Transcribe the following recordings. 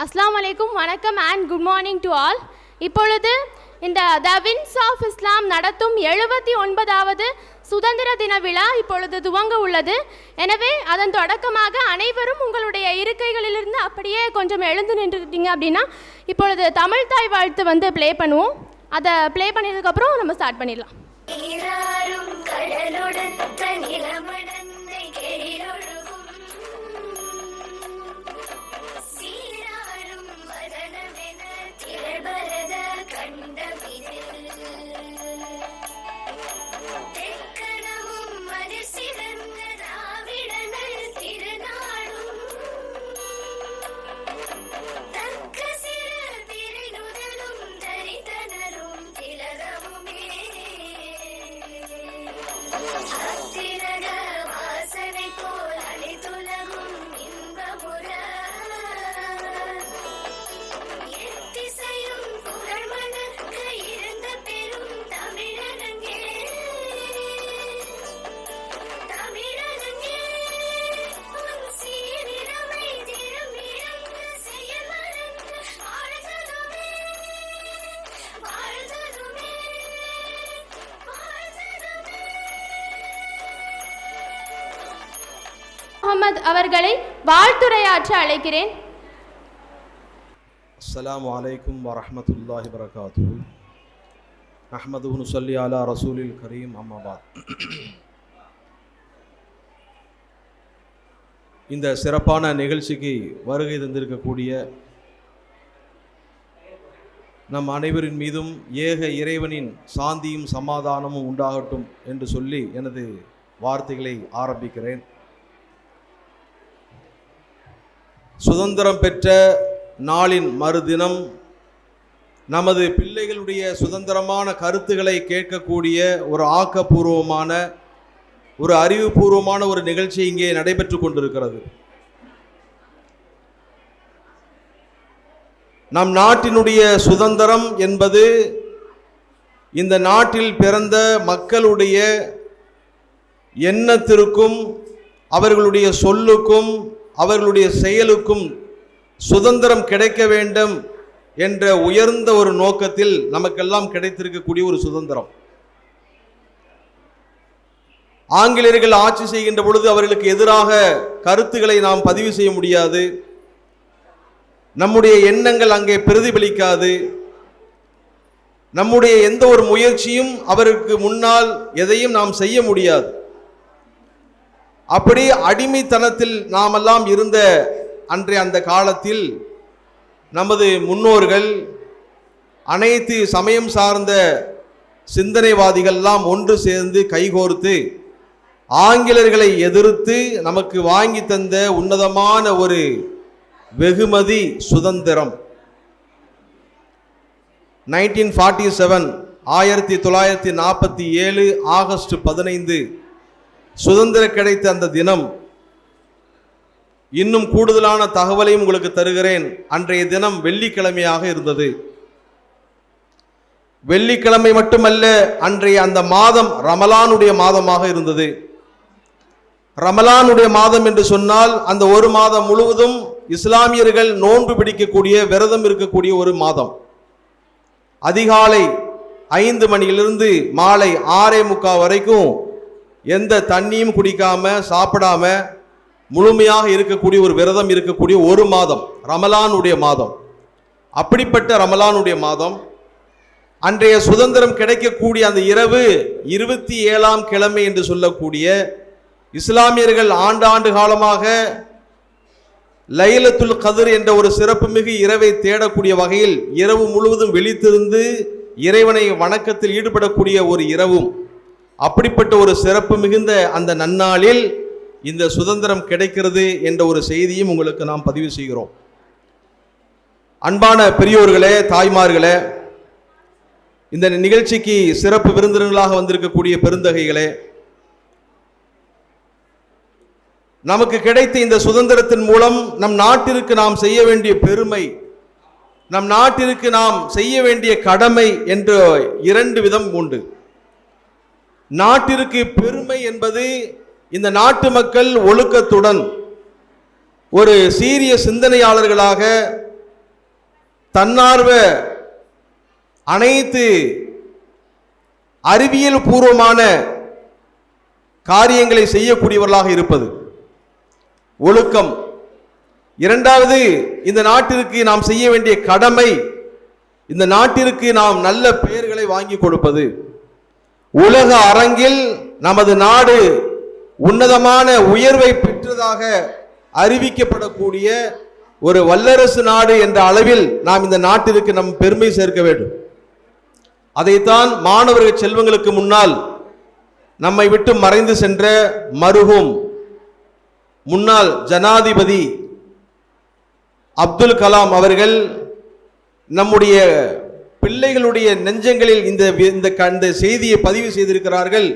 அஸ்ஸலாமு அலைக்கும், வணக்கம் and good morning to all. இப்பொழுது இந்த த வின்ஸ் ஆஃப் இஸ்லாம் நடத்தும் 79வது சுதந்திர தின விழா இப்பொழுது துவங்க உள்ளது. எனவே அதன் தொடக்கமாக அனைவரும் உங்களுடைய இருக்கைகளிலிருந்து அப்படியே கொஞ்சம் எழுந்து நின்றுட்டீங்க அப்படின்னா இப்பொழுது தமிழ் தாய் வாழ்த்து ப்ளே பண்ணுவோம். அதை ப்ளே பண்ணதுக்கப்புறம் நம்ம ஸ்டார்ட் பண்ணிடலாம். முஹம்மது அவர்களை வாழ்த்துரையாற்ற அழைக்கிறேன். அஸ்ஸலாமு அலைக்கும் வரஹ்மத்துல்லாஹி வபரகாத்துஹு. நஹ்மதுஹு நுஸல்லி அலா ரசூலில் கரீம், அம்மா பாத். இந்த சிறப்பான நிகழ்ச்சிக்கு வருகை தந்திருக்கக்கூடிய நம் அனைவரின் மீதும் ஏக இறைவனின் சாந்தியும் சமாதானமும் உண்டாகட்டும் என்று சொல்லி எனது வார்த்தைகளை ஆரம்பிக்கிறேன். சுதந்திரம் பெற்ற நாளின் மறுதினம் நமது பிள்ளைகளுடைய சுதந்திரமான கருத்துக்களை கேட்கக்கூடிய ஒரு ஆக்கப்பூர்வமான ஒரு அறிவுபூர்வமான ஒரு நிகழ்ச்சி இங்கே நடைபெற்று கொண்டிருக்கிறது. நம் நாட்டினுடைய சுதந்திரம் என்பது இந்த நாட்டில் பிறந்த மக்களுடைய எண்ணத்திற்கும் அவர்களுடைய சொல்லுக்கும் அவர்களுடைய செயலுக்கும் சுதந்திரம் கிடைக்க வேண்டும் என்ற உயர்ந்த ஒரு நோக்கத்தில் நமக்கெல்லாம் கிடைத்திருக்கக்கூடிய ஒரு சுதந்திரம். ஆங்கிலேயர்கள் ஆட்சி செய்கின்ற பொழுது அவர்களுக்கு எதிராக கருத்துக்களை நாம் பதிவு செய்ய முடியாது. நம்முடைய எண்ணங்கள் அங்கே பிரதிபலிக்காது. நம்முடைய எந்த ஒரு முயற்சியும் அவருக்கு முன்னால் எதையும் நாம் செய்ய முடியாது. அப்படி அடிமைத்தனத்தில் நாமெல்லாம் இருந்த அன்றைய அந்த காலத்தில் நமது முன்னோர்கள் அனைத்து சமயம் சார்ந்த சிந்தனைவாதிகள்லாம் ஒன்று சேர்ந்து கைகோர்த்து ஆங்கிலேயர்களை எதிர்த்து நமக்கு வாங்கி தந்த உன்னதமான ஒரு வெகுமதி சுதந்திரம். 1947 ஆகஸ்ட் 15 சுதந்திரம் கிடைத்த அந்த தினம். இன்னும் கூடுதலான தகவலையும் உங்களுக்கு தருகிறேன். அன்றைய தினம் வெள்ளிக்கிழமையாக இருந்தது. வெள்ளிக்கிழமை மட்டுமல்ல, அன்றைய அந்த மாதம் ரமலானுடைய மாதமாக இருந்தது. ரமலானுடைய மாதம் என்று சொன்னால் அந்த ஒரு மாதம் முழுவதும் இஸ்லாமியர்கள் நோன்பு பிடிக்கக்கூடிய, விரதம் இருக்கக்கூடிய ஒரு மாதம். அதிகாலை 5 மணியிலிருந்து மாலை 6:45 வரைக்கும் எந்த தண்ணியும் குடிக்காம சாப்பிடாம முழுமையாக இருக்கக்கூடிய ஒரு விரதம் இருக்கக்கூடிய ஒரு மாதம் ரமலானுடைய மாதம். அப்படிப்பட்ட ரமலானுடைய மாதம் அன்றைய சுதந்திரம் கிடைக்கக்கூடிய அந்த இரவு 27ஆம் கிழமை என்று சொல்லக்கூடிய இஸ்லாமியர்கள் ஆண்டாண்டு காலமாக லைலத்துல் கத்ர் என்ற ஒரு சிறப்புமிகு இரவை தேடக்கூடிய வகையில் இரவு முழுவதும் விழித்திருந்து இறைவனை வணக்கத்தில் ஈடுபடக்கூடிய ஒரு இரவும். அப்படிப்பட்ட ஒரு சிறப்பு மிகுந்த அந்த நன்னாளில் இந்த சுதந்திரம் கிடைக்கிறது என்ற ஒரு செய்தியும் உங்களுக்கு நாம் பதிவு செய்கிறோம். அன்பான பெரியோர்களே, தாய்மார்களே, இந்த நிகழ்ச்சிக்கு சிறப்பு விருந்தினர்களாக வந்திருக்கக்கூடிய பெருந்தகைகளே, நமக்கு கிடைத்த இந்த சுதந்திரத்தின் மூலம் நம் நாட்டிற்கு நாம் செய்ய வேண்டிய பெருமை, நம் நாட்டிற்கு நாம் செய்ய வேண்டிய கடமை என்று இரண்டு விதம் உண்டு. நாட்டிற்கு பெருமை என்பது இந்த நாட்டு மக்கள் ஒழுக்கத்துடன் ஒரு சீரிய சிந்தனையாளர்களாக தன்னார்வ அனைத்து அறிவியல் பூர்வமான காரியங்களை செய்யக்கூடியவர்களாக இருப்பது ஒழுக்கம். இரண்டாவது, இந்த நாட்டிற்கு நாம் செய்ய வேண்டிய கடமை, இந்த நாட்டிற்கு நாம் நல்ல பெயர்களை வாங்கி கொடுப்பது. உலக அரங்கில் நமது நாடு உன்னதமான உயர்வை பெற்றதாக அறிவிக்கப்படக்கூடிய ஒரு வல்லரசு நாடு என்ற அளவில் நாம் இந்த நாட்டிற்கு நம் பெருமை சேர்க்க வேண்டும். அதைத்தான் மாணவர்கள் செல்வங்களுக்கு முன்னால் நம்மை விட்டு மறைந்து சென்ற மருகும் முன்னாள் ஜனாதிபதி அப்துல் கலாம் அவர்கள் நம்முடைய பிள்ளைகளுடைய நெஞ்சங்களில் இந்த செய்தியை பதிவு செய்திருக்கிறார்கள்.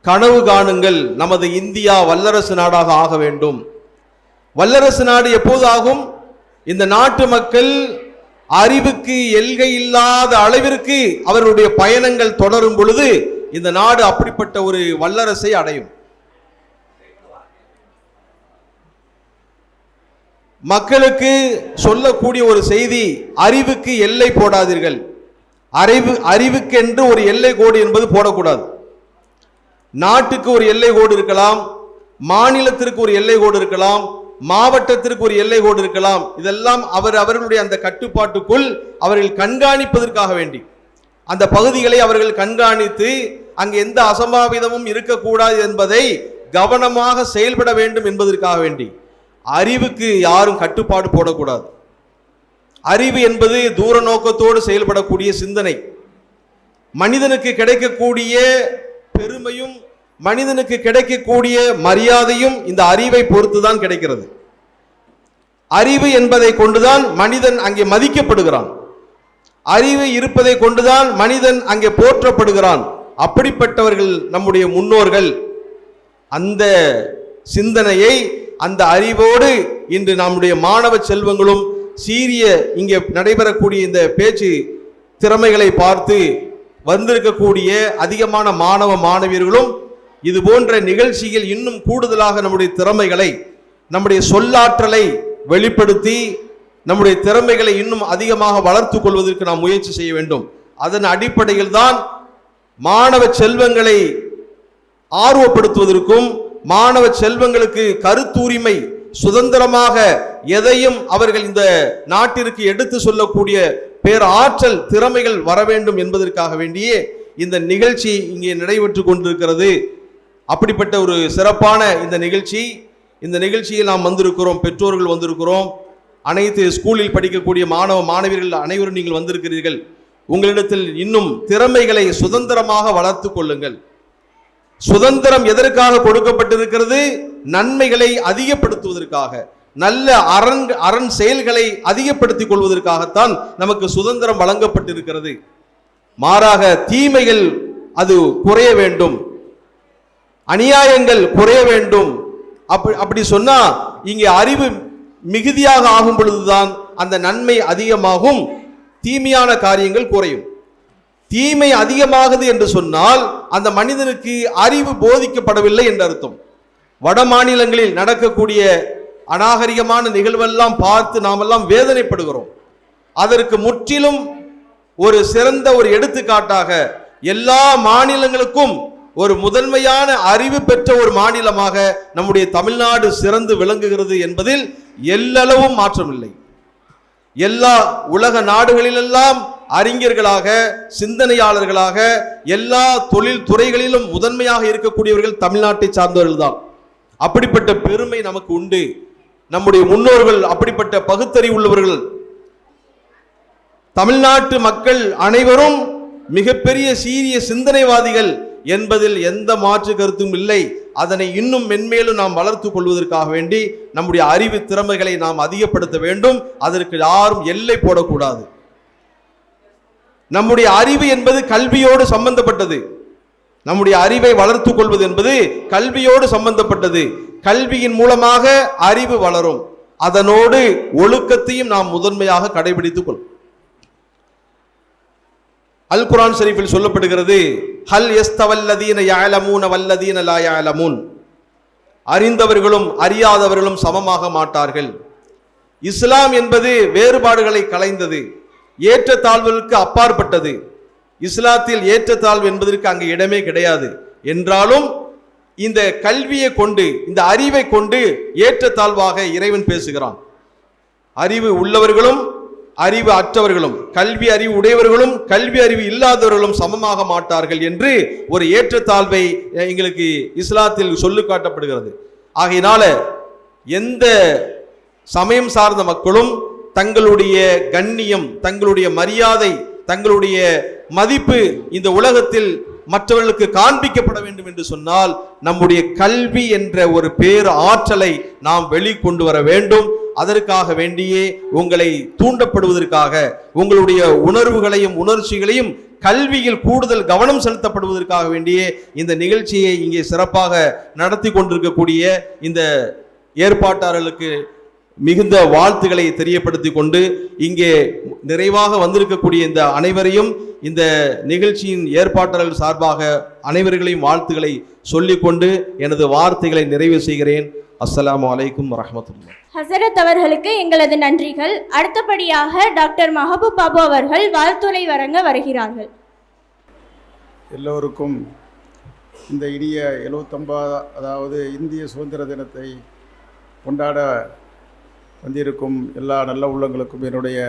கனவு காணுங்கள், நமது இந்தியா வல்லரசு நாடாக ஆக வேண்டும். வல்லரசு நாடு எப்போது ஆகும்? இந்த நாட்டு மக்கள் அறிவுக்கு எல்கை இல்லாத அளவிற்கு அவர்களுடைய பயணங்கள் தொடரும் பொழுது இந்த நாடு அப்படிப்பட்ட ஒரு வல்லரசை அடையும். மக்களுக்கு சொல்லக்கூடிய ஒரு செய்தி, அறிவுக்கு எல்லை போடாதீர்கள். அறிவுக்கென்று ஒரு எல்லை கோடு என்பது போடக்கூடாது. நாட்டுக்கு ஒரு எல்லை கோடு இருக்கலாம், மாநிலத்திற்கு ஒரு எல்லை கோடு இருக்கலாம், மாவட்டத்திற்கு ஒரு எல்லை கோடு இருக்கலாம். இதெல்லாம் அவர்களுடைய அந்த கட்டுப்பாட்டுக்குள் அவர்கள் கண்காணிப்பதற்காக வேண்டி, அந்த பகுதிகளை அவர்கள் கண்காணித்து அங்கு எந்த அசம்பாவிதமும் இருக்கக்கூடாது என்பதை கவனமாக செயல்பட வேண்டும் என்பதற்காக வேண்டி அறிவுக்கு யாரும் கட்டுப்பாடு போடக்கூடாது. அறிவு என்பது தூர நோக்கத்தோடு செயல்படக்கூடிய சிந்தனை. மனிதனுக்கு கிடைக்கக்கூடிய பெருமையும் மனிதனுக்கு கிடைக்கக்கூடிய மரியாதையும் இந்த அறிவை பொறுத்துதான் கிடைக்கிறது. அறிவு என்பதை கொண்டுதான் மனிதன் அங்கே மதிக்கப்படுகிறான். அறிவு இருப்பதை கொண்டுதான் மனிதன் அங்கே போற்றப்படுகிறான். அப்படிப்பட்டவர்கள் நம்முடைய முன்னோர்கள். அந்த சிந்தனையை, அந்த அறிவோடு இன்று நம்முடைய மாணவ செல்வங்களும் சீரிய இங்கே நடைபெறக்கூடிய இந்த பேச்சு திறமைகளை பார்த்து வந்திருக்கக்கூடிய அதிகமான மாணவ மாணவியர்களும் இது போன்ற நிகழ்ச்சியில் இன்னும் கூடுதலாக நம்முடைய திறமைகளை, நம்முடைய சொல்லாற்றலை வெளிப்படுத்தி நம்முடைய திறமைகளை இன்னும் அதிகமாக வளர்த்து கொள்வதற்கு நாம் முயற்சி செய்ய வேண்டும். அதன் அடிப்படையில் தான் மாணவ செல்வங்களை ஆர்வப்படுத்துவதற்கும் மாணவ செல்வங்களுக்கு கருத்துரிமை, சுதந்திரமாக எதையும் அவர்கள் இந்த நாட்டிற்கு எடுத்து சொல்லக்கூடிய பேர் ஆற்றல் திறமைகள் வர வேண்டும் என்பதற்காக வேண்டியே இந்த நிகழ்ச்சி இங்கே நடைபெற்று கொண்டிருக்கிறது. அப்படிப்பட்ட ஒரு சிறப்பான இந்த நிகழ்ச்சியில் நாம் வந்திருக்கிறோம், பெற்றோர்கள் வந்திருக்கிறோம், அனைத்து ஸ்கூலில் படிக்கக்கூடிய மாணவ மாணவியர்கள் அனைவரும் நீங்கள் வந்திருக்கிறீர்கள். உங்களிடத்தில் இன்னும் திறமைகளை சுதந்திரமாக வளர்த்து கொள்ளுங்கள். சுதந்திரம் எதற்காக கொடுக்கப்பட்டிருக்கிறது? நன்மைகளை அதிகப்படுத்துவதற்காக, நல்ல அரண் செயல்களை அதிகப்படுத்திக் கொள்வதற்காகத்தான் நமக்கு சுதந்திரம் வழங்கப்பட்டிருக்கிறது. மாறாக தீமைகள் அது குறைய வேண்டும், அநியாயங்கள் குறைய வேண்டும். அப்படி சொன்னா இங்கே அறிவு மிகுதியாக ஆகும் பொழுதுதான் அந்த நன்மை அதிகமாகும், தீமையான காரியங்கள் குறையும். தீமை அதிகமாகுது என்று சொன்னால் அந்த மனிதனுக்கு அறிவு போதிக்கப்படவில்லை என்று அர்த்தம். வட மாநிலங்களில் நடக்கக்கூடிய அநாகரிகமான நிகழ்வெல்லாம் பார்த்து நாமெல்லாம் வேதனைப்படுகிறோம். அதற்கு முற்றிலும் ஒரு சிறந்த ஒரு எடுத்துக்காட்டாக எல்லா மாநிலங்களுக்கும் ஒரு முதன்மையான அறிவு பெற்ற ஒரு மாநிலமாக நம்முடைய தமிழ்நாடு சிறந்து விளங்குகிறது என்பதில் எல்லளவும் மாற்றமில்லை. எல்லா உலக நாடுகளிலெல்லாம் அறிஞர்களாக, சிந்தனையாளர்களாக, எல்லா தொழில் துறைகளிலும் முதன்மையாக இருக்கக்கூடியவர்கள் தமிழ்நாட்டை சார்ந்தவர்கள் தான். அப்படிப்பட்ட பெருமை நமக்கு உண்டு. நம்முடைய முன்னோர்கள் அப்படிப்பட்ட பகுத்தறிவு உள்ளவர்கள். தமிழ்நாட்டு மக்கள் அனைவரும் மிகப்பெரிய சீரிய சிந்தனைவாதிகள் என்பதில் எந்த மாற்று கருத்தும் இல்லை. அதனை இன்னும் மென்மேலும் நாம் வளர்த்து கொள்வதற்காக வேண்டி நம்முடைய அறிவு திறமைகளை நாம் அதிகப்படுத்த வேண்டும். அதற்கு யாரும் எல்லை போடக்கூடாது. நம்முடைய அறிவு என்பது கல்வியோடு சம்பந்தப்பட்டது. நம்முடைய அறிவை வளர்த்து கொள்வது என்பது கல்வியோடு சம்பந்தப்பட்டது. கல்வியின் மூலமாக அறிவு வளரும். அதனோடு ஒழுக்கத்தையும் நாம் முதன்மையாக கடைபிடித்துக் கொள்ளும். அல் குர்ஆன் ஷரீஃபில் சொல்லப்படுகிறது, ஹல் யஸ்தவல்லதீன யஅலமூன வல்லதீன லா யஅலமூன், அறிந்தவர்களும் அறியாதவர்களும் சமமாக மாட்டார்கள். இஸ்லாம் என்பது வேறுபாடுகளை களைந்தது, ஏற்றத்தாழ்வுகளுக்கு அப்பாற்பட்டது. இஸ்லாத்தில் ஏற்றத்தாழ்வு என்பதற்கு அங்கு இடமே கிடையாது. என்றாலும் இந்த கல்வியை கொண்டு, இந்த அறிவை கொண்டு ஏற்றத்தாழ்வாக இறைவன் பேசுகிறான். அறிவு உள்ளவர்களும் அறிவு அற்றவர்களும், கல்வி அறிவு உடையவர்களும் கல்வி அறிவு இல்லாதவர்களும் சமமாக மாட்டார்கள் என்று ஒரு ஏற்றத்தாழ்வை எங்களுக்கு இஸ்லாத்தில் சொல்லு காட்டப்படுகிறது. ஆகையினால எந்த சமயம் சார்ந்த மக்களும் தங்களுடைய கண்ணியம், தங்களுடைய மரியாதை, தங்களுடைய மதிப்பு இந்த உலகத்தில் மற்றவர்களுக்கு காண்பிக்கப்பட வேண்டும் என்று சொன்னால் நம்முடைய கல்வி என்ற ஒரு பேர் ஆற்றலை நாம் வெளிக்கொண்டு வர வேண்டும். அதற்காக வேண்டியே உங்களை தூண்டப்படுவதற்காக, உங்களுடைய உணர்வுகளையும் உணர்ச்சிகளையும் கல்வியில் கூடுதல் கவனம் செலுத்தப்படுவதற்காக வேண்டியே இந்த நிகழ்ச்சியை இங்கே சிறப்பாக நடத்தி கொண்டிருக்கக்கூடிய இந்த ஏற்பாட்டாளர்களுக்கு மிகுந்த வாழ்த்துக்களை தெரியப்படுத்தி கொண்டு, இங்கே நிறைவாக வந்திருக்கக்கூடிய இந்த அனைவரையும், இந்த நிகழ்ச்சியின் ஏற்பாட்டாளர்கள் சார்பாக அனைவர்களையும் வாழ்த்துக்களை சொல்லிக்கொண்டு எனது வார்த்தைகளை நிறைவு செய்கிறேன். அஸ்ஸலாமு அலைக்கும் வரஹ்மத்துல்லாஹ். ஹசரத் அவர்களுக்கு எங்களது நன்றிகள். அடுத்தபடியாக டாக்டர் மஹபூப் பாபு அவர்கள் வாழ்த்துரை வழங்க வருகிறார்கள். எல்லோருக்கும் இந்த இனிய 79 அதாவது இந்திய சுதந்திர தினத்தை கொண்டாட வந்திருக்கும் எல்லா நல்ல உள்ளங்களுக்கும் என்னுடைய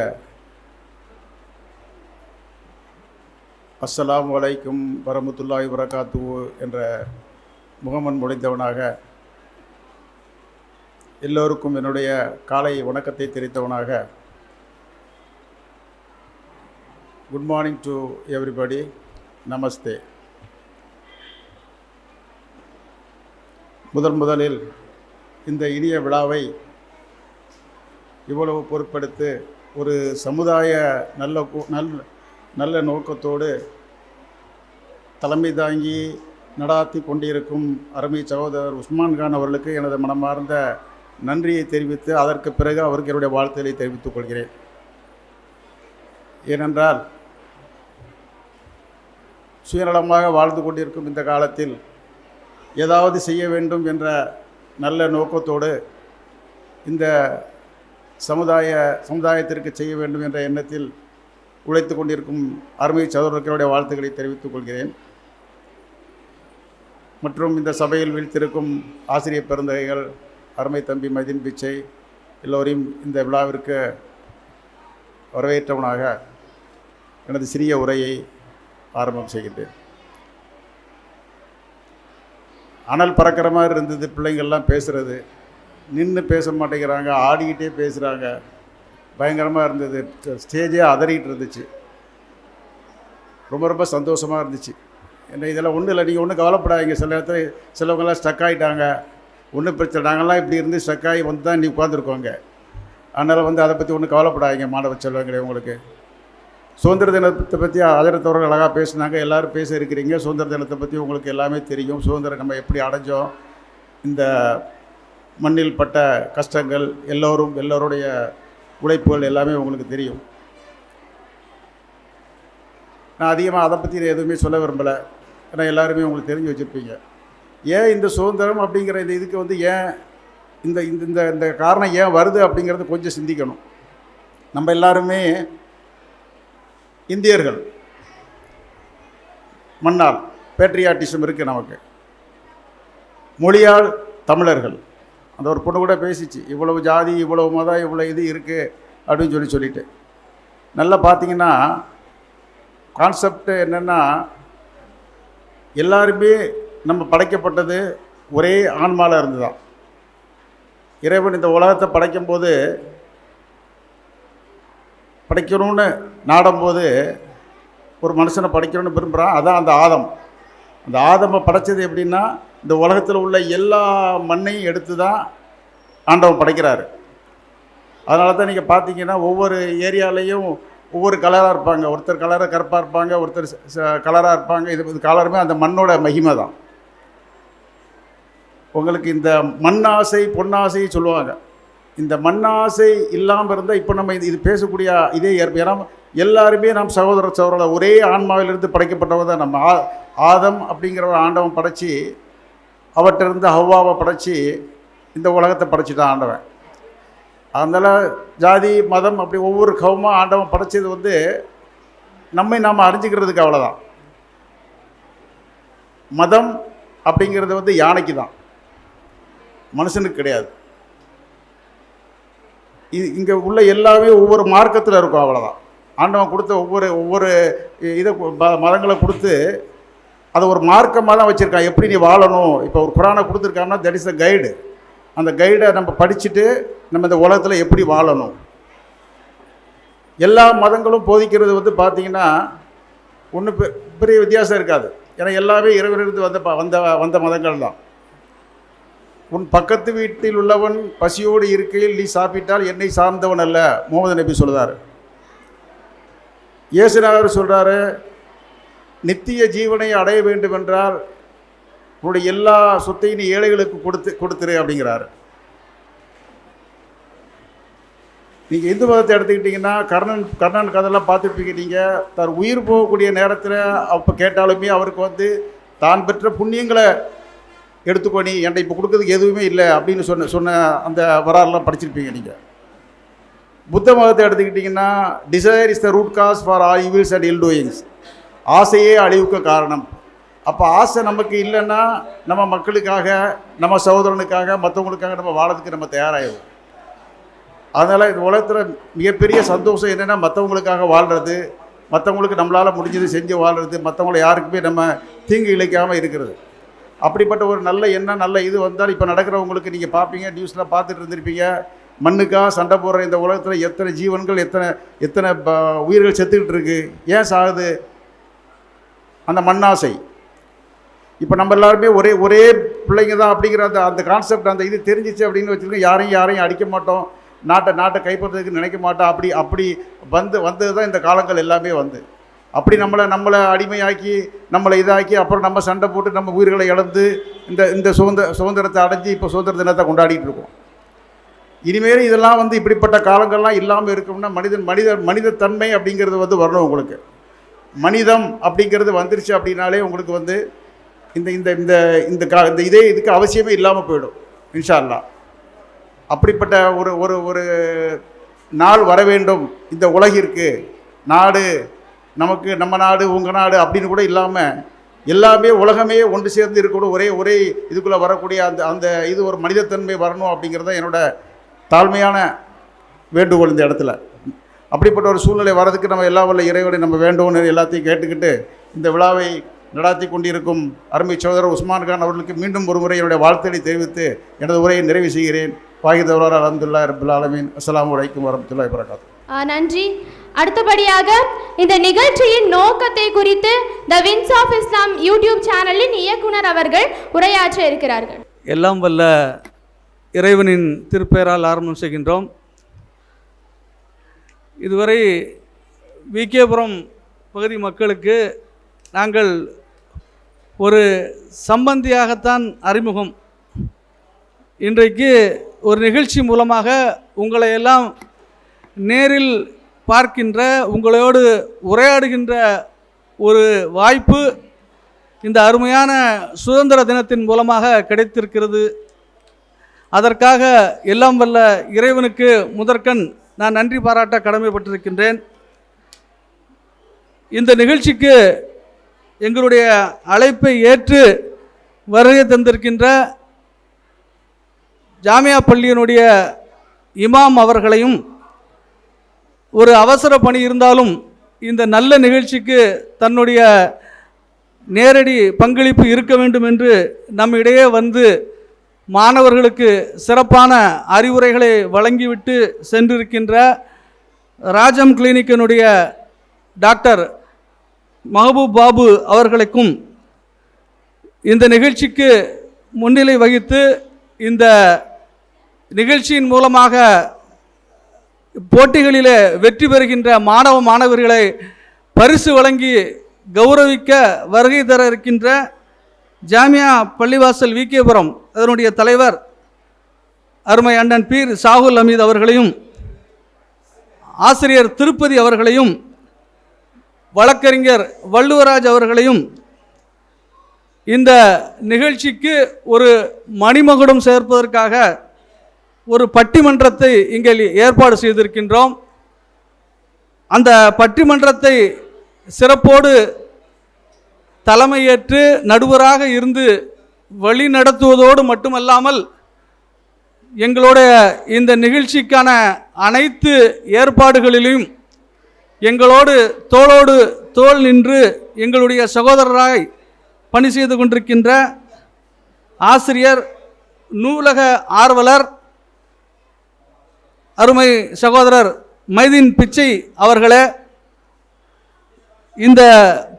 அஸ்ஸலாமு அலைக்கும் வரஹ்மத்துல்லாஹி வபரகாத்துஹு என்ற முகமன் முடிந்தவனாக எல்லோருக்கும் என்னுடைய காலை வணக்கத்தை தெரிவித்தவனாக, குட் மார்னிங் டு எவ்ரிபடி, நமஸ்தே. முதலில் இந்த இனிய விழாவை இவ்வளவு பொருட்படுத்தி ஒரு சமுதாய நல்ல நோக்கத்தோடு தலைமை தாங்கி நடாத்தி கொண்டிருக்கும் அருமை சகோதரர் உஸ்மான் கான் அவர்களுக்கு எனது மனமார்ந்த நன்றியை தெரிவித்து அதற்கு பிறகு அவருக்கு என்னுடைய வாழ்த்துக்களை தெரிவித்துக் கொள்கிறேன். ஏனென்றால் சுயநலமாக வாழ்ந்து கொண்டிருக்கும் இந்த காலத்தில் ஏதாவது செய்ய வேண்டும் என்ற நல்ல நோக்கத்தோடு இந்த சமுதாயத்திற்கு செய்ய வேண்டும் என்ற எண்ணத்தில் உழைத்து கொண்டிருக்கும் அருமை சகோதரர்களுடைய வாழ்த்துக்களை தெரிவித்துக் கொள்கிறேன். மற்றும் இந்த சபையில் வீழ்த்திருக்கும் ஆசிரியர் பெருந்தகைகள், அருமை தம்பி மதின் பிச்சை எல்லோரையும் இந்த விழாவிற்கு வரவேற்றவனாக எனது சிறிய உரையை ஆரம்பம் செய்கின்றேன். அனல் பறக்கிற மாதிரி இருந்தது. பிள்ளைங்கள்லாம் பேசுகிறது, நின்று பேச மாட்டேங்கிறாங்க, ஆடிக்கிட்டே பேசுகிறாங்க. பயங்கரமாக இருந்தது. ஸ்டேஜே அதறிக்கிட்டு இருந்துச்சு. ரொம்ப சந்தோஷமாக இருந்துச்சு. என்ன இதெல்லாம் ஒன்றும் இல்லை, நீங்கள் ஒன்றும் கவலைப்படாதீங்க. சில நேரத்தில் சிலவங்கெல்லாம் ஸ்டக் ஆகிட்டாங்க, ஒன்றும் பிரச்சனை. நாங்கள்லாம் இப்படி இருந்து ஸ்டக் ஆகி வந்து தான் நீ உட்காந்துருக்கோங்க. அதனால் அதை பற்றி ஒன்றும் கவலைப்படாதீங்க மாணவ செல்வங்களே. உங்களுக்கு சுதந்திர தினத்தை பற்றி அதிரத்தவர்கள் அழகாக பேசினாங்க. எல்லோரும் பேச இருக்கிறீங்க. சுதந்திர தினத்தை பற்றி உங்களுக்கு எல்லாமே தெரியும். சுதந்திரம் நம்ம எப்படி அடைஞ்சோம், இந்த மண்ணில் பட்ட கஷ்டங்கள், எல்லோருடைய உழைப்புகள் எல்லாமே உங்களுக்கு தெரியும். நான் அதிகமாக அதை பற்றி எதுவுமே சொல்ல விரும்பலை. ஏன்னா எல்லாருமே உங்களுக்கு தெரிஞ்சு வச்சுருப்பீங்க. ஏன் இந்த சுதந்திரம் அப்படிங்கிற இந்த இதுக்கு ஏன் இந்த இந்த இந்த காரணம் ஏன் வருது அப்படிங்கிறது கொஞ்சம் சிந்திக்கணும். நம்ம எல்லாருமே இந்தியர்கள், மண்ணால் பேட்ரியாட்டிசம் இருக்குது நமக்கு. மொழியால் தமிழர்கள். அந்த ஒரு பொண்ணு கூட பேசிச்சு, இவ்வளவு ஜாதி, இவ்வளவு மதம், இவ்வளோ இது இருக்குது அப்படின்னு சொல்லிட்டு. நல்லா பார்த்தீங்கன்னா கான்செப்ட் என்னென்னா, எல்லாருமே நம்ம படைக்கப்பட்டது ஒரே ஆன்மாவில் இருந்து தான். இறைவன் இந்த உலகத்தை படைக்கணும்னு நாடும்போது ஒரு மனுஷனை படைக்கணும்னு விரும்புகிறான். அதான் அந்த ஆதம். அந்த ஆதமை படைச்சது எப்படின்னா, இந்த உலகத்தில் உள்ள எல்லா மண்ணையும் எடுத்து தான் ஆண்டவன் படைக்கிறாரு. அதனால தான் நீங்கள் பார்த்தீங்கன்னா ஒவ்வொரு ஏரியாலேயும் ஒவ்வொரு கலராக இருப்பாங்க. ஒருத்தர் கலராக கருப்பாக இருப்பாங்க, ஒருத்தர் கலராக இருப்பாங்க. இது கலருமே அந்த மண்ணோட மகிமை தான். உங்களுக்கு இந்த மண்ணாசை பொன்னாசை சொல்லுவாங்க. இந்த மண்ணாசை இல்லாமல் இருந்தால் இப்போ நம்ம இது பேசக்கூடிய இதே ஏன்னா எல்லாருமே நாம் சகோதரர் ஒரே ஆன்மாவிலிருந்து படைக்கப்பட்டவங்க தான். நம்ம ஆதம் அப்படிங்கிற ஒரு ஆண்டவன் படைச்சி, அவற்றிலிருந்து ஹவ்வாவை படைச்சி இந்த உலகத்தை படைச்சிட்டான் ஆண்டவன். அதனால் ஜாதி மதம் அப்படி ஒவ்வொரு கவுமாக ஆண்டவன் படைச்சது நாம் அறிஞ்சிக்கிறதுக்கு அவ்வளோதான். மதம் அப்படிங்கிறது யானைக்கு தான், மனுஷனுக்கு கிடையாது. இங்கே உள்ள எல்லாமே ஒவ்வொரு மார்க்கத்தில் இருக்கும், அவ்வளோதான். ஆண்டவன் கொடுத்த ஒவ்வொரு இதை மதங்களை கொடுத்து அதை ஒரு மார்க்கமாக தான் வச்சுருக்கான். எப்படி நீ வாழணும், இப்போ ஒரு குரானை கொடுத்துருக்காங்கன்னா தட் இஸ் அ கைடு. அந்த கைடை நம்ம படிச்சுட்டு நம்ம இந்த உலகத்தில் எப்படி வாழணும். எல்லா மதங்களும் போதிக்கிறது பார்த்தீங்கன்னா ஒன்றும் பெரிய வித்தியாசம் இருக்காது. ஏன்னா எல்லாமே இறைவனிலிருந்து வந்த மதங்கள் தான். உன் பக்கத்து வீட்டில் உள்ளவன் பசியோடு இருக்கையில் நீ சாப்பிட்டால் என்னை சார்ந்தவன் அல்ல, முகமது நபி சொல்கிறார். இயேசுநாதர் சொல்கிறாரு, நித்திய ஜீவனை அடைய வேண்டும் என்றால் உன்னுடைய எல்லா சொத்தையும் நீ ஏழைகளுக்கு கொடுத்துரு அப்படிங்கிறாரு. நீங்கள் இந்து மதத்தை எடுத்துக்கிட்டிங்கன்னா கர்ணன் கதையெல்லாம் பார்த்துருப்பீங்க. நீங்கள் தன் உயிர் போகக்கூடிய நேரத்தில் அப்போ கேட்டாலுமே அவருக்கு தான் பெற்ற புண்ணியங்களை எடுத்துக்கோ, நீ என்கிட்ட இப்போ கொடுக்குறதுக்கு எதுவுமே இல்லை அப்படின்னு சொன்ன அந்த வரலாறுலாம் படிச்சிருப்பீங்க. நீங்கள் புத்த மதத்தை எடுத்துக்கிட்டிங்கன்னா desire is the root cause for all evils and ill doings. ஆசையே அழிவுக்கு காரணம். அப்போ ஆசை நமக்கு இல்லைன்னா நம்ம மக்களுக்காக, நம்ம சகோதரனுக்காக, மற்றவங்களுக்காக நம்ம வாழறதுக்கு நம்ம தயாராகிடும். அதனால் இந்த உலகத்தில் மிகப்பெரிய சந்தோஷம் என்னென்னா மற்றவங்களுக்காக வாழ்கிறது, மற்றவங்களுக்கு நம்மளால் முடிஞ்சது செஞ்சு வாழ்கிறது, மற்றவங்களை யாருக்குமே நம்ம தீங்கு இழைக்காமல் இருக்கிறது. அப்படிப்பட்ட ஒரு நல்ல எண்ணம் நல்ல இது வந்தால் இப்போ நடக்கிறவங்களுக்கு நீங்கள் பார்ப்பீங்க, நியூஸில் பார்த்துட்டு இருந்திருப்பீங்க. மண்ணுக்காக சண்டை போடுற இந்த உலகத்தில் எத்தனை ஜீவன்கள் எத்தனை உயிர்கள் செத்துக்கிட்டு இருக்குது. ஏன் சாகுது? அந்த மண்ணாசை. இப்போ நம்ம எல்லாருமே ஒரே பிள்ளைங்க தான் அப்படிங்கிற அந்த கான்செப்ட், அந்த இது தெரிஞ்சிச்சு அப்படின்னு வச்சுருக்கோம். யாரையும் அடிக்க மாட்டோம், நாட்டை கைப்பற்றதுக்கு நினைக்க மாட்டோம். அப்படி வந்தது தான் இந்த காலங்கள் எல்லாமே அப்படி நம்மளை அடிமையாக்கி நம்மளை இதாக்கி அப்புறம் நம்ம சண்டை போட்டு நம்ம உயிர்களை இழந்து இந்த சுதந்திரத்தை அடைஞ்சி இப்போ சுதந்திர தினத்தை கொண்டாடிட்டு இருக்கோம். இனிமேல் இதெல்லாம் இப்படிப்பட்ட காலங்கள்லாம் இல்லாமல் இருக்கணும்னா மனித தன்மை அப்படிங்கிறது வரணும். உங்களுக்கு மனிதம் அப்படிங்கிறது வந்துருச்சு அப்படின்னாலே உங்களுக்கு இந்த இதுக்கு அவசியமே இல்லாமல் போயிடும் இன்ஷா அல்லாஹ். அப்படிப்பட்ட ஒரு நாள் வர வேண்டும் இந்த உலகிற்கு. நாடு நமக்கு நம்ம நாடு உங்கள் நாடு அப்படின்னு கூட இல்லாமல் எல்லாமே உலகமே ஒன்று சேர்ந்து இருக்கணும். ஒரே இதுக்குள்ளே வரக்கூடிய அந்த இது ஒரு மனிதத்தன்மை வரணும் அப்படிங்கிறது தான் என்னோட தாழ்மையான வேண்டுகோள் இந்த இடத்துல. அப்படிப்பட்ட ஒரு சூழ்நிலை வர்றதுக்கு நம்ம எல்லா வல்ல இறைவனை நம்ம வேண்டும்னு எல்லாத்தையும் கேட்டுக்கிட்டு இந்த விழாவை நடாத்தி கொண்டிருக்கும் அருமை சகோதரர் உஸ்மான் கான் அவர்களுக்கு மீண்டும் ஒரு முறை என்னுடைய வாழ்த்துக்களை தெரிவித்து எனது உரையை நிறைவு செய்கிறேன். வாஹிதவரார் அல்ஹம்துலில்லாஹி ரப்பில் ஆலமீன். அஸ்ஸலாமு அலைக்கும் வரஹ்மத்துல்லாஹி வபரகாத்துஹு. நன்றி. அடுத்தபடியாக இந்த நிகழ்ச்சியின் நோக்கத்தை குறித்து த வின்ஸ் ஆஃப் இஸ்லாம் யூடியூப் சேனலின் இயக்குனர் அவர்கள் உரையாற்ற இருக்கிறார்கள். எல்லாம் வல்ல இறைவனின் திருப்பெயரால் ஆரம்பம் செய்கின்றோம். இதுவரை விகேபுரம் பகுதி மக்களுக்கு நாங்கள் ஒரு சம்பந்தியாகத்தான் அறிமுகம். இன்றைக்கு ஒரு நிகழ்ச்சி மூலமாக உங்களை எல்லாம் நேரில் பார்க்கின்ற, உங்களோடு உரையாடுகின்ற ஒரு வாய்ப்பு இந்த அருமையான சுதந்திர தினத்தின் மூலமாக கிடைத்திருக்கிறது. அதற்காக எல்லாம் வல்ல இறைவனுக்கு முதற்கண் நான் நன்றி பாராட்ட கடமைப்பட்டிருக்கின்றேன். இந்த நிகழ்ச்சிக்கு எங்களுடைய அழைப்பை ஏற்று வருகை தந்திருக்கின்ற ஜாமியா பள்ளியினுடைய இமாம் அவர்களையும், ஒரு அவசர பணி இருந்தாலும் இந்த நல்ல நிகழ்ச்சிக்கு தன்னுடைய நேரடி பங்களிப்பு இருக்க வேண்டும் என்று நம்மிடையே மாணவர்களுக்கு சிறப்பான அறிவுரைகளை வழங்கிவிட்டு சென்றிருக்கின்ற ராஜம் கிளினிக்கினுடைய டாக்டர் மஹபூப் பாபு அவர்களுக்கும் இந்த நிகழ்ச்சிக்கு முன்னிலை வகித்து இந்த நிகழ்ச்சியின் மூலமாக போட்டிகளிலே வெற்றி பெறுகின்ற மாணவ மாணவர்களை பரிசு வழங்கி கௌரவிக்க வருகை தர இருக்கின்ற ஜாமியா பள்ளிவாசல் விகேபுரம் அதனுடைய தலைவர் அருமை அண்ணன் பீர் சாகுல் அமீத் அவர்களையும், ஆசிரியர் திருப்பதி அவர்களையும், வழக்கறிஞர் வள்ளுவராஜ் அவர்களையும் இந்த நிகழ்ச்சிக்கு ஒரு மணிமகுடம் சேர்ப்பதற்காக ஒரு பட்டிமன்றத்தை இங்கே ஏற்பாடு செய்திருக்கின்றோம். அந்த பட்டிமன்றத்தை சிறப்போடு தலைமையேற்று நடுவராக இருந்து வழி நடத்துவதோடு மட்டுமல்லாமல் எங்களுடைய இந்த நிகழ்ச்சிக்கான அனைத்து ஏற்பாடுகளிலும் எங்களோடு தோளோடு தோள் நின்று எங்களுடைய சகோதரராய் பணி செய்து கொண்டிருக்கின்ற ஆசிரியர், நூலக ஆர்வலர் அருமை சகோதரர் மைதீன் பிச்சை அவர்களே, இந்த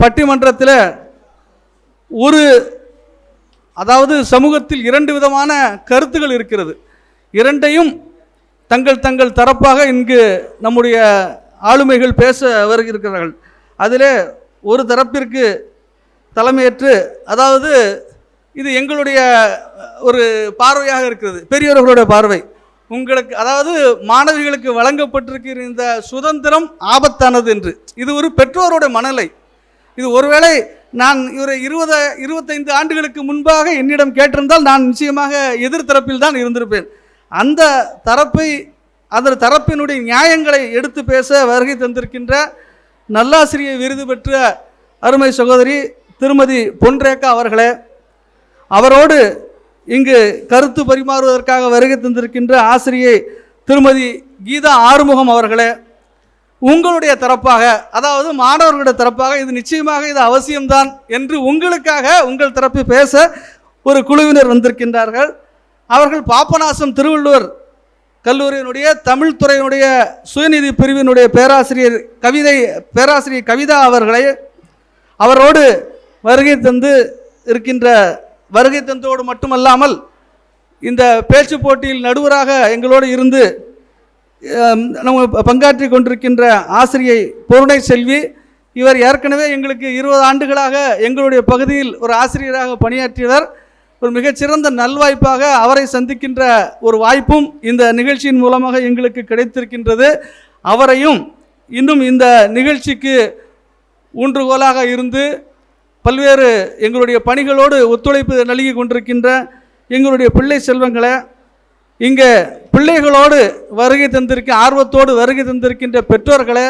பட்டிமன்றத்தில் அதாவது சமூகத்தில் இரண்டு விதமான கருத்துகள் இருக்கிறது. இரண்டையும் தங்கள் தங்கள் தரப்பாக இங்கு நம்முடைய ஆளுமைகள் பேச வருகிறார்கள். அதிலே ஒரு தரப்பிற்கு தலைமையேற்று, அதாவது இது எங்களுடைய ஒரு பார்வையாக இருக்கிறது, பெரியவர்களுடைய பார்வை. உங்களுக்கு அதாவது மாணவிகளுக்கு வழங்கப்பட்டிருக்கிற இந்த சுதந்திரம் ஆபத்தானது என்று, இது ஒரு பெற்றோருடைய மனநிலை. இது ஒருவேளை நான் ஒரு 25 ஆண்டுகளுக்கு முன்பாக என்னிடம் கேட்டிருந்தால் நான் நிச்சயமாக எதிர்த்தரப்பில் தான் இருந்திருப்பேன். அந்த தரப்பினுடைய நியாயங்களை எடுத்து பேச வருகை தந்திருக்கின்ற நல்லாசிரியை விருது பெற்ற அருமை சகோதரி திருமதி பொன்ரேகா அவர்களே, அவரோடு இங்கு கருத்து பரிமாறுவதற்காக வருகை தந்திருக்கின்ற ஆசிரியை திருமதி கீதா ஆறுமுகம் அவர்களே, உங்களுடைய தரப்பாக, அதாவது மாணவர்களுடைய தரப்பாக இது நிச்சயமாக இது அவசியம்தான் என்று உங்களுக்காக உங்கள் தரப்பு பேச ஒரு குழுவினர் வந்திருக்கின்றார்கள். அவர்கள் பாபநாசம் திருவள்ளுவர் கல்லூரியினுடைய தமிழ் துறையினுடைய சுயநிதி பிரிவினுடைய பேராசிரியர் கவிதா அவர்களை அவரோடு வருகை தந்தோடு மட்டுமல்லாமல் இந்த பேச்சு போட்டியில் நடுவராக எங்களோடு இருந்து நம்ம பங்காற்றி கொண்டிருக்கின்ற ஆசிரியை பொருணை செல்வி, இவர் ஏற்கனவே எங்களுக்கு 20 ஆண்டுகளாக எங்களுடைய பகுதியில் ஒரு ஆசிரியராக பணியாற்றியவர். ஒரு மிகச்சிறந்த நல்வாய்ப்பாக அவரை சந்திக்கின்ற ஒரு வாய்ப்பும் இந்த நிகழ்ச்சியின் மூலமாக எங்களுக்கு கிடைத்திருக்கின்றது. அவரையும் இன்னும் இந்த நிகழ்ச்சிக்கு ஊன்றுகோலாக இருந்து பல்வேறு எங்களுடைய பணிகளோடு ஒத்துழைப்பு நல்கி கொண்டிருக்கின்ற எங்களுடைய பிள்ளை செல்வங்களை, இங்கே பிள்ளைகளோடு வருகை ஆர்வத்தோடு வருகை தந்திருக்கின்ற பெற்றோர்களை,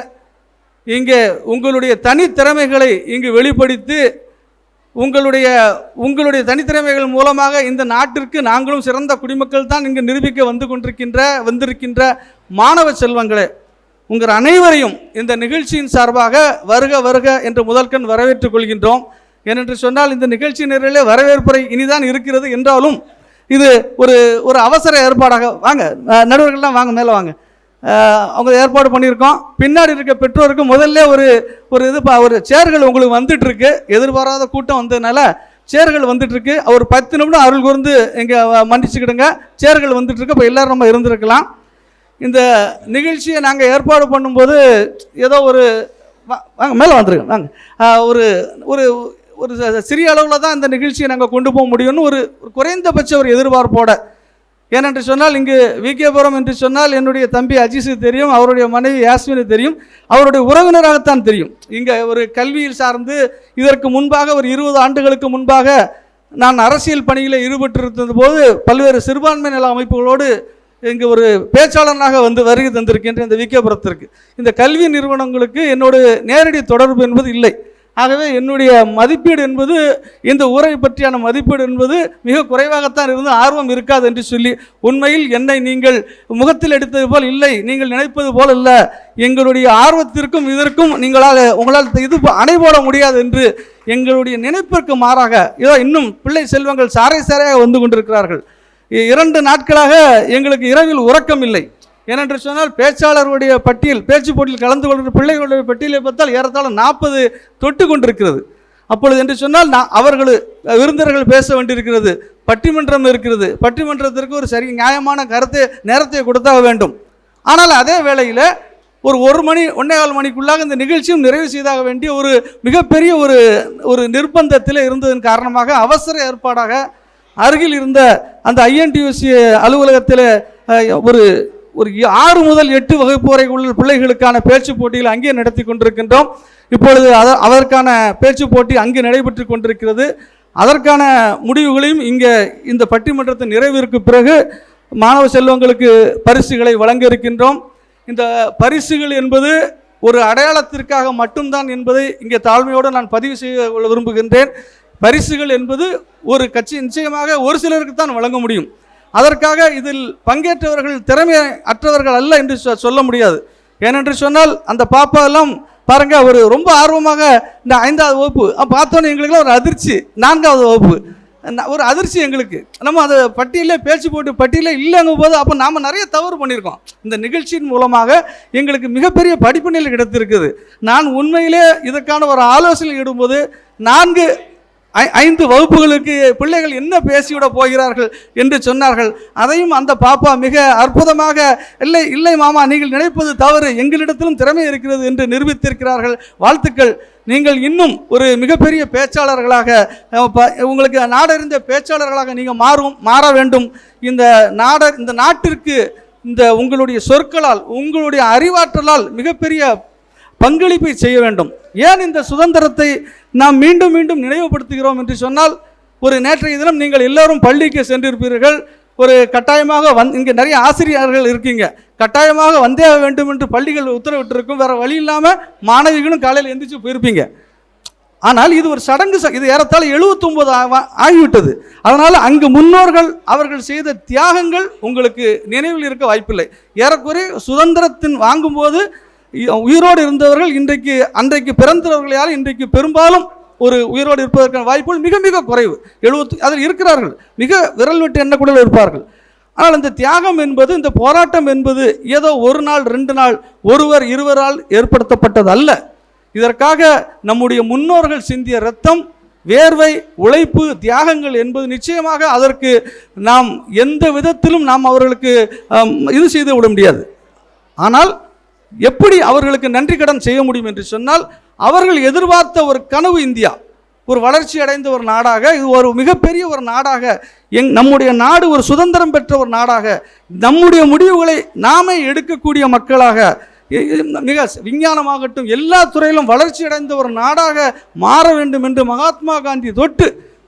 இங்கே உங்களுடைய தனித்திறமைகளை இங்கு வெளிப்படுத்தி உங்களுடைய தனித்திறமைகள் மூலமாக இந்த நாட்டிற்கு நாங்களும் சிறந்த குடிமக்கள் தான் இங்கு நிரூபிக்க வந்திருக்கின்ற மாணவ செல்வங்களே, உங்கள் அனைவரையும் இந்த நிகழ்ச்சியின் சார்பாக வருக வருக என்று முதல்கண் வரவேற்றுக் கொள்கின்றோம். ஏனென்று சொன்னால் இந்த நிகழ்ச்சி நேரிலே வரவேற்புரை இனிதான் இருக்கிறது என்றாலும் இது ஒரு அவசர ஏற்பாடாக, வாங்க நடுவர்கள்லாம் வாங்க, மேலே வாங்க, அவங்க ஏற்பாடு பண்ணியிருக்கோம். பின்னாடி இருக்க பெற்றோருக்கு முதல்ல ஒரு சேர்கள் உங்களுக்கு வந்துட்டுருக்கு, எதிர்பாராத கூட்டம் வந்ததுனால சேர்கள் வந்துட்டுருக்கு. ஒரு 10 நிமிடம் அருள் கூர்ந்து இங்கே மன்னிச்சுக்கிடுங்க, சேர்கள் வந்துட்டுருக்கு. இப்போ எல்லோரும் நம்ம இருந்திருக்கலாம். இந்த நிகழ்ச்சியை நாங்கள் ஏற்பாடு பண்ணும்போது ஏதோ வாங்க மேலே வந்துருங்க, வாங்க, ஒரு சிறிய அளவில் தான் இந்த நிகழ்ச்சியை நாங்கள் கொண்டு போக முடியும்னு ஒரு குறைந்தபட்ச ஒரு எதிர்பார்ப்போட. ஏனென்று சொன்னால் இங்கு விகேபுரம் என்று சொன்னால் என்னுடைய தம்பி அஜீஸு தெரியும், அவருடைய மனைவி யாஸ்மினு தெரியும், அவருடைய உறவினராகத்தான் தெரியும். இங்கே ஒரு கல்வியில் சார்ந்து இதற்கு முன்பாக ஒரு 20 ஆண்டுகளுக்கு முன்பாக நான் அரசியல் பணியில் ஈடுபட்டிருந்த போது பல்வேறு சிறுபான்மை நல அமைப்புகளோடு இங்கு ஒரு பேச்சாளனாக வருகை தந்திருக்கின்ற இந்த விகேபுரத்திற்கு இந்த கல்வி நிறுவனங்களுக்கு என்னோட நேரடி தொடர்பு என்பது இல்லை. ஆகவே என்னுடைய மதிப்பீடு என்பது, இந்த ஊரை பற்றியான மதிப்பீடு என்பது மிக குறைவாகத்தான் இருந்து ஆர்வம் இருக்காது என்று சொல்லி, உண்மையில் என்னை நீங்கள் முகத்தில் எடுத்தது போல் இல்லை, நீங்கள் நினைப்பது போல் இல்லை, எங்களுடைய ஆர்வத்திற்கும் இதற்கும் உங்களால் இது அணை போட முடியாது என்று எங்களுடைய நினைப்பிற்கு மாறாக ஏதோ இன்னும் பிள்ளை செல்வங்கள் சாரையாக வந்து கொண்டிருக்கிறார்கள். 2 நாட்களாக எங்களுக்கு இரவில் உறக்கம் இல்லை. ஏனென்று சொன்னால் பேச்சாளருடைய பட்டியல், பேச்சு போட்டியில் கலந்து கொள்கிற பிள்ளைகளுடைய பட்டியலை பார்த்தால் ஏறத்தாழ 40 தொட்டு கொண்டிருக்கிறது. அப்பொழுது என்று சொன்னால் அவர்கள் விருந்தினர்கள் பேச வேண்டியிருக்கிறது, பட்டிமன்றம் இருக்கிறது. பட்டிமன்றத்திற்கு ஒரு சரி நியாயமான நேரத்தை கொடுத்தாக வேண்டும். ஆனால் அதே வேளையில் ஒரு 1 மணி 1.25 மணிக்குள்ளாக இந்த நிகழ்ச்சியும் நிறைவு செய்தாக வேண்டிய ஒரு மிகப்பெரிய ஒரு நிர்பந்தத்தில் இருந்ததன் காரணமாக அவசர ஏற்பாடாக அருகில் இருந்த அந்த INTUC அலுவலகத்தில் ஒரு 6 முதல் 8 வகுப்பு வரை உள்ள பிள்ளைகளுக்கான பேச்சு போட்டியில் அங்கே நடத்தி கொண்டிருக்கின்றோம். இப்பொழுது அதற்கான பேச்சு போட்டி அங்கு நடைபெற்று கொண்டிருக்கிறது. அதற்கான முடிவுகளையும் இங்கே இந்த பட்டிமன்றத்தின் நிறைவிற்கு பிறகு மாணவ செல்வங்களுக்கு பரிசுகளை வழங்க இருக்கின்றோம். இந்த பரிசுகள் என்பது ஒரு அடையாளத்திற்காக மட்டும்தான் என்பதை இங்கே தாழ்மையோடு நான் பதிவு செய்ய விரும்புகின்றேன். பரிசுகள் என்பது ஒரு கட்சி நிச்சயமாக ஒரு சிலருக்கு தான் வழங்க முடியும். அதற்காக இதில் பங்கேற்றவர்கள் திறமை அற்றவர்கள் அல்ல என்று சொல்ல முடியாது. ஏனென்று சொன்னால் அந்த பாப்பா எல்லாம் பாருங்க, ஒரு ரொம்ப ஆர்வமாக இந்த 5வது வகுப்பு பார்த்தோன்னே எங்களுக்குலாம் ஒரு அதிர்ச்சி. 4வது வகுப்பு ஒரு அதிர்ச்சி எங்களுக்கு. நம்ம அதை பட்டியலே பேச்சு போட்டு பட்டியலே இல்லைங்கும் போது அப்போ நாம் நிறைய தவறு பண்ணியிருக்கோம். இந்த நிகழ்ச்சியின் மூலமாக எங்களுக்கு மிகப்பெரிய படிப்பினைகள் கிடைத்திருக்குது. நான் உண்மையிலே இதற்கான ஒரு ஆலோசனை இடும்போது 4-5 வகுப்புகளுக்கு பிள்ளைகள் என்ன பேசிவிட போகிறார்கள் என்று சொன்னார்கள். அதையும் அந்த பாப்பா மிக அற்புதமாக இல்லை மாமா, நீங்கள் நினைப்பது தவறு, எங்களிடத்திலும் திறமை இருக்கிறது என்று நிரூபித்திருக்கிறார்கள். வாழ்த்துக்கள். நீங்கள் இன்னும் ஒரு மிகப்பெரிய பேச்சாளர்களாக, உங்களுக்கு நாடறிந்த பேச்சாளர்களாக நீங்கள் மாற வேண்டும். இந்த நாட்டிற்கு இந்த உங்களுடைய சொற்களால், உங்களுடைய அறிவாற்றலால் மிகப்பெரிய பங்களிப்பை செய்ய வேண்டும். ஏன் இந்த சுதந்திரத்தை நாம் மீண்டும் மீண்டும் நினைவுபடுத்துகிறோம் என்று சொன்னால், ஒரு நேற்றைய தினம் நீங்கள் எல்லோரும் பள்ளிக்கு சென்றிருப்பீர்கள். ஒரு கட்டாயமாக இங்கே நிறைய ஆசிரியர்கள் இருக்கீங்க, கட்டாயமாக வந்தே வேண்டும் என்று பள்ளிகள் உத்தரவிட்டிருக்கும். வேறு வழி இல்லாமல் மாணவிகளும் காலையில் எந்திரிச்சு போயிருப்பீங்க. ஆனால் இது ஒரு சடங்கு, இது ஏறத்தாழ 79 ஆகிவிட்டது. அதனால் அங்கு முன்னோர்கள் அவர்கள் செய்த தியாகங்கள் உங்களுக்கு நினைவில் இருக்க வாய்ப்பில்லை. ஏறக்குறைய சுதந்திரத்தின் வாங்கும்போது உயிரோடு இருந்தவர்கள் அன்றைக்கு பிறந்தவர்கள் யாரும் இன்றைக்கு பெரும்பாலும் ஒரு உயிரோடு இருப்பதற்கான வாய்ப்புகள் மிக மிக குறைவு. அதில் இருக்கிறார்கள், மிக விரல் விட்டு எண்ணக்கூட இருப்பார்கள். ஆனால் இந்த தியாகம் என்பது, இந்த போராட்டம் என்பது ஏதோ 1 நாள் 2 நாள் ஒருவர் இருவரால் ஏற்படுத்தப்பட்டது அல்ல. இதற்காக நம்முடைய முன்னோர்கள் சிந்திய இரத்தம், வேர்வை, உழைப்பு, தியாகங்கள் என்பது நிச்சயமாக அதற்கு நாம் எந்த விதத்திலும் நாம் அவர்களுக்கு இது செய்து விட முடியாது. ஆனால் எப்படி அவர்களுக்கு நன்றி கடன் செய்ய முடியும் என்று சொன்னால், அவர்கள் எதிர்பார்த்த ஒரு கனவு இந்தியா, ஒரு வளர்ச்சி அடைந்த ஒரு நாடாக, இது ஒரு மிகப்பெரிய ஒரு நாடாக, நம்முடைய நாடு ஒரு சுதந்திரம் பெற்ற ஒரு நாடாக, நம்முடைய முடிவுகளை நாமே எடுக்கக்கூடிய மக்களாக, மிக விஞ்ஞானமாகட்டும் எல்லா துறையிலும் வளர்ச்சி அடைந்த ஒரு நாடாக மாற வேண்டும் என்று மகாத்மா காந்தி தொட்டு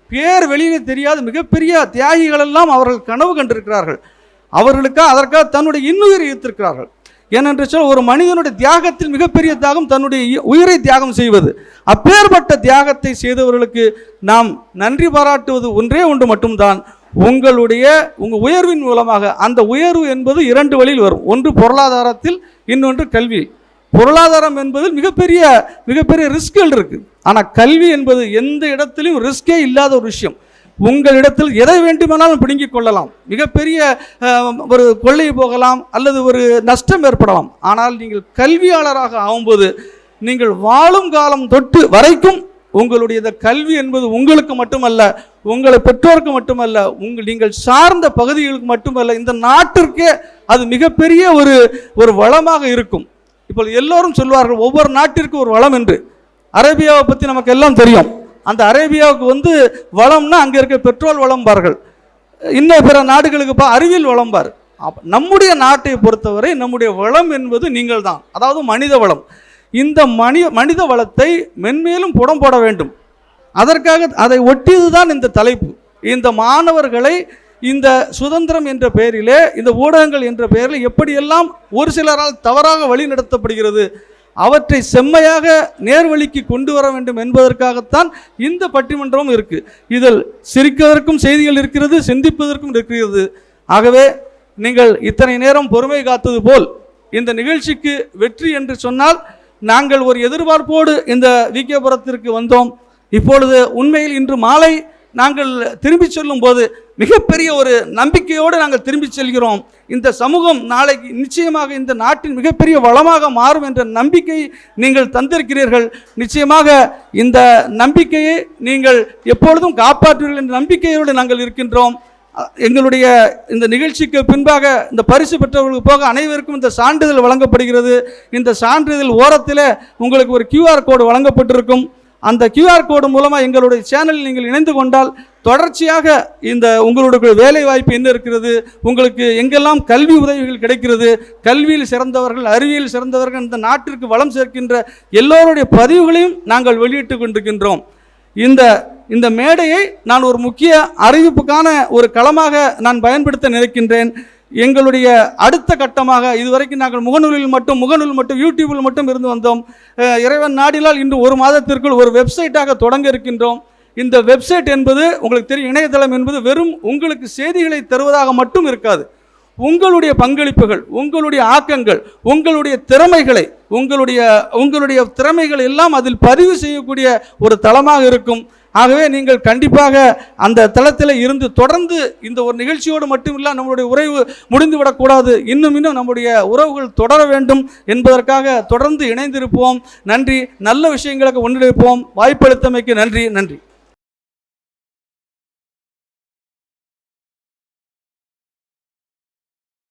பேர் வெளியிலே தெரியாத மிகப்பெரிய தியாகிகளெல்லாம் அவர்கள் கனவு கண்டிருக்கிறார்கள். அதற்காக தன்னுடைய இன்னுயிரை ஈர்த்திருக்கிறார்கள். ஏனென்று சொல், ஒரு மனிதனுடைய தியாகத்தில் மிகப்பெரிய தியாகம் தன்னுடைய உயிரை தியாகம் செய்வது. அப்பேற்பட்ட தியாகத்தை செய்தவர்களுக்கு நாம் நன்றி பாராட்டுவது ஒன்றே ஒன்று மட்டும்தான். உங்கள் உயர்வின் மூலமாக, அந்த உயர்வு என்பது 2 வழியில் வரும். ஒன்று பொருளாதாரத்தில், இன்னொன்று கல்வி. பொருளாதாரம் என்பது மிகப்பெரிய ரிஸ்குகள் இருக்கு. ஆனால் கல்வி என்பது எந்த இடத்திலும் ரிஸ்கே இல்லாத ஒரு விஷயம். உங்களிடத்தில் எதை வேண்டுமானாலும் பிடுங்கிக் கொள்ளலாம், மிகப்பெரிய ஒரு கொள்ளை போகலாம், அல்லது ஒரு நஷ்டம் ஏற்படலாம். ஆனால் நீங்கள் கல்வியாளராக ஆகும்போது, நீங்கள் வாழும் காலம் தொட்டு வரைக்கும் உங்களுடைய கல்வி என்பது உங்களுக்கு மட்டுமல்ல, உங்களை பெற்றோருக்கு மட்டுமல்ல, நீங்கள் சார்ந்த பகுதிகளுக்கு மட்டுமல்ல, இந்த நாட்டிற்கே அது மிகப்பெரிய ஒரு வளமாக இருக்கும். இப்போ எல்லோரும் சொல்வார்கள் ஒவ்வொரு நாட்டிற்கு ஒரு வளம் என்று. அரேபியாவை பற்றி நமக்கு எல்லாம் தெரியும். அந்த அரேபியாவுக்கு வளம்னா அங்கே இருக்க பெட்ரோல் வளம்பார்கள், இன்னும் பிற நாடுகளுக்கு அறிவியல் வளம்பார். நம்முடைய நாட்டை பொறுத்தவரை நம்முடைய வளம் என்பது நீங்கள் தான், அதாவது மனித வளம். இந்த மனித வளத்தை மென்மேலும் புடம் போட வேண்டும். அதற்காக அதை ஒட்டியது தான் இந்த தலைப்பு. இந்த மாணவர்களை இந்த சுதந்திரம் என்ற பெயரிலே, இந்த ஊடகங்கள் என்ற பெயரில் எப்படியெல்லாம் ஒரு சிலரால் தவறாக வழி நடத்தப்படுகிறது, அவற்றை செம்மையாக நேர்வழிக்கு கொண்டு வர வேண்டும் என்பதற்காகத்தான் இந்த பட்டிமன்றம் இருக்கு. இதில் சிரிப்பதற்கும் செய்திகள் இருக்கிறது, சிந்திப்பதற்கும் இருக்கிறது. ஆகவே நீங்கள் இத்தனை நேரம் பொறுமை காத்தது போல் இந்த நிகழ்ச்சிக்கு வெற்றி என்று சொன்னால், நாங்கள் ஒரு எதிர்பார்ப்போடு இந்த விகேபுரத்திற்கு வந்தோம். இப்பொழுது உண்மையில் இன்று மாலை நாங்கள் திரும்பி செல்லும்போது மிகப்பெரிய ஒரு நம்பிக்கையோடு நாங்கள் திரும்பி செல்கிறோம். இந்த சமூகம் நாளைக்கு நிச்சயமாக இந்த நாட்டின் மிகப்பெரிய வளமாக மாறும் என்ற நம்பிக்கை நீங்கள் தந்திருக்கிறீர்கள். நிச்சயமாக இந்த நம்பிக்கையை நீங்கள் எப்பொழுதும் காப்பாற்றுவீர்கள் என்ற நம்பிக்கையோடு நாங்கள் இருக்கின்றோம். எங்களுடைய இந்த நிகழ்ச்சிக்கு பின்பாக இந்த பரிசு பெற்றவர்களுக்கு போக அனைவருக்கும் இந்த சான்றிதழ் வழங்கப்படுகிறது. இந்த சான்றிதழ் ஓரத்தில் உங்களுக்கு ஒரு QR கோடு வழங்கப்பட்டிருக்கும். அந்த QR கோடு மூலமாக எங்களுடைய சேனலில் நீங்கள் இணைந்து கொண்டால் தொடர்ச்சியாக இந்த உங்களுடைய வேலை வாய்ப்பு என்ன இருக்கிறது, உங்களுக்கு எங்கெல்லாம் கல்வி உதவிகள் கிடைக்கிறது, கல்வியில் சிறந்தவர்கள், அறிவியல் சிறந்தவர்கள், இந்த நாட்டிற்கு வளம் சேர்க்கின்ற எல்லோருடைய பதிவுகளையும் நாங்கள் வெளியிட்டு கொண்டிருக்கின்றோம். இந்த மேடையை நான் ஒரு முக்கிய அறிவிப்புக்கான ஒரு களமாக நான் பயன்படுத்த நினைக்கின்றேன். எங்களுடைய அடுத்த கட்டமாக இதுவரைக்கும் நாங்கள் முகநூல் மட்டும் யூடியூபில் மட்டும் இருந்து வந்தோம். இறைவன் நாடினால் இன்று ஒரு மாதத்திற்குள் ஒரு வெப்சைட்டாக தொடங்க இருக்கின்றோம். இந்த வெப்சைட் என்பது உங்களுக்கு தெரியும், இணையதளம் என்பது வெறும் உங்களுக்கு செய்திகளை தருவதாக மட்டும் இருக்காது. உங்களுடைய பங்களிப்புகள், உங்களுடைய ஆக்கங்கள், உங்களுடைய திறமைகளை உங்களுடைய திறமைகள் எல்லாம் அதில் பதிவு செய்யக்கூடிய ஒரு தளமாக இருக்கும். ஆகவே நீங்கள் கண்டிப்பாக அந்த தளத்தில் இருந்து தொடர்ந்து இந்த ஒரு நிகழ்ச்சியோடு மட்டுமில்லை, நம்மளுடைய உறவு முடிந்துவிடக்கூடாது, இன்னும் நம்முடைய உறவுகள் தொடர வேண்டும் என்பதற்காக தொடர்ந்து இணைந்திருப்போம். நன்றி. நல்ல விஷயங்களுக்கு ஒன்றிணைப்போம். வாய்ப்பளித்தமைக்கு நன்றி.